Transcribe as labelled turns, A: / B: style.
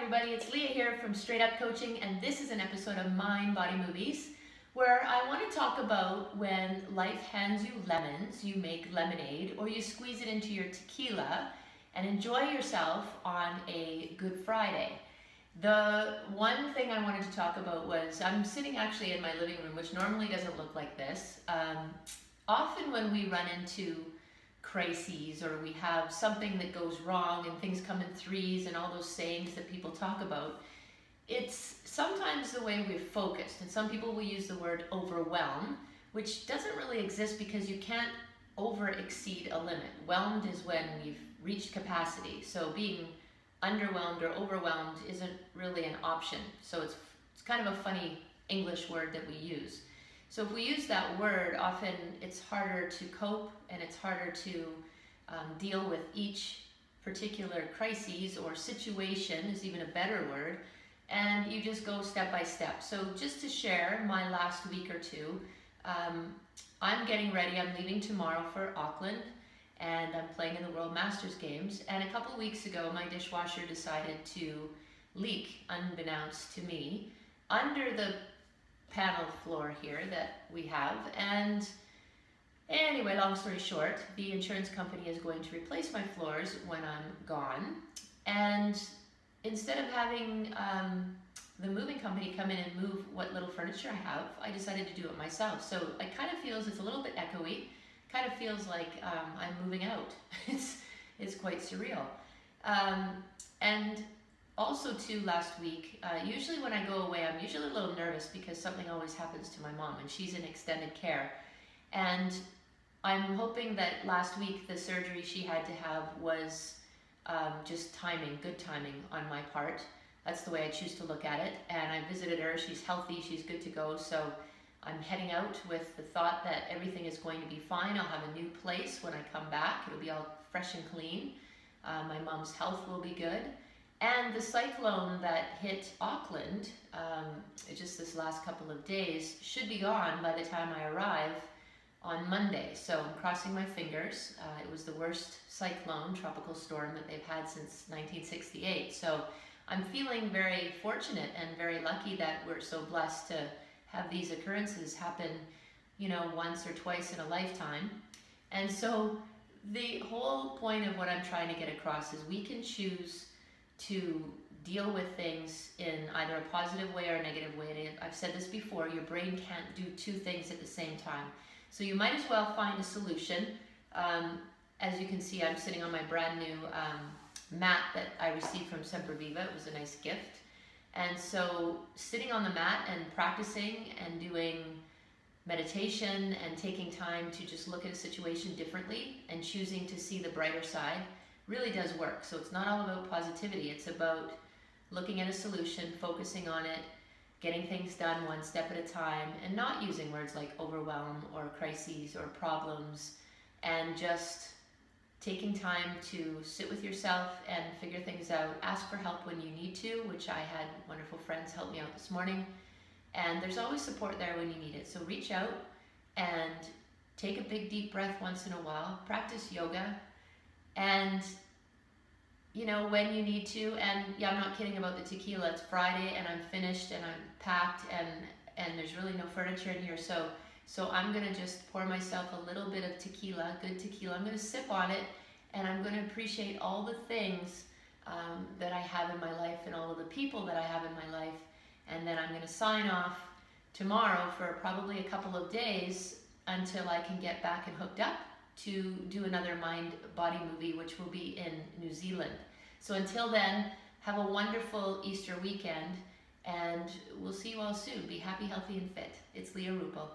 A: everybody, it's Leah here from Straight Up Coaching, and this is an episode of Mind Body Movies where I want to talk about when life hands you lemons, you make lemonade, or you squeeze it into your tequila and enjoy yourself on a Good Friday. The one thing I wanted to talk about was, I'm sitting actually in my living room, which normally doesn't look like this. Often when we run into crises or we have something that goes wrong and things come in threes and all those sayings that people talk about, it's sometimes the way we're focused. And some people will use the word overwhelm, which doesn't really exist because you can't over exceed a limit. Whelmed is when we've reached capacity. So being underwhelmed or overwhelmed isn't really an option. So it's kind of a funny English word that we use. So if we use that word, often it's harder to cope and it's harder to deal with each particular crisis, or situation is even a better word, and you just go step by step. So just to share my last week or two, I'm getting ready. I'm leaving tomorrow for Auckland and I'm playing in the World Masters Games, and a couple of weeks ago my dishwasher decided to leak, unbeknownst to me, under the panel floor here that we have. And anyway, long story short, the insurance company is going to replace my floors when I'm gone, and instead of having the moving company come in and move what little furniture I have, I decided to do it myself. So it kind of feels, it's a little bit echoey, kind of feels like I'm moving out. It's quite surreal. And also too, last week, usually when I go away, I'm usually a little nervous because something always happens to my mom and she's in extended care. And I'm hoping that last week the surgery she had to have was just timing, good timing on my part. That's the way I choose to look at it. And I visited her, she's healthy, she's good to go. So I'm heading out with the thought that everything is going to be fine. I'll have a new place when I come back. It'll be all fresh and clean. My mom's health will be good. And the cyclone that hit Auckland just this last couple of days should be gone by the time I arrive on Monday. So I'm crossing my fingers. It was the worst cyclone, tropical storm that they've had since 1968. So I'm feeling very fortunate and very lucky that we're so blessed to have these occurrences happen, you know, once or twice in a lifetime. And so the whole point of what I'm trying to get across is we can choose to deal with things in either a positive way or a negative way. And I've said this before, your brain can't do two things at the same time. So you might as well find a solution. As you can see, I'm sitting on my brand new mat that I received from Semper Viva. It was a nice gift. And so sitting on the mat and practicing and doing meditation and taking time to just look at a situation differently and choosing to see the brighter side really does work. So it's not all about positivity. It's about looking at a solution, focusing on it, getting things done one step at a time, and not using words like overwhelm or crises or problems, and just taking time to sit with yourself and figure things out. Ask for help when you need to, which I had wonderful friends help me out this morning. And there's always support there when you need it. So reach out and take a big deep breath once in a while. Practice yoga. And, you know, when you need to, and yeah, I'm not kidding about the tequila. It's Friday and I'm finished and I'm packed and there's really no furniture in here. So I'm gonna just pour myself a little bit of tequila, good tequila. I'm gonna sip on it and I'm gonna appreciate all the things that I have in my life and all of the people that I have in my life. And then I'm gonna sign off tomorrow for probably a couple of days until I can get back and hooked up to do another Mind Body movie, which will be in New Zealand. So until then, have a wonderful Easter weekend, and we'll see you all soon. Be happy, healthy, and fit. It's Leah Ruppel.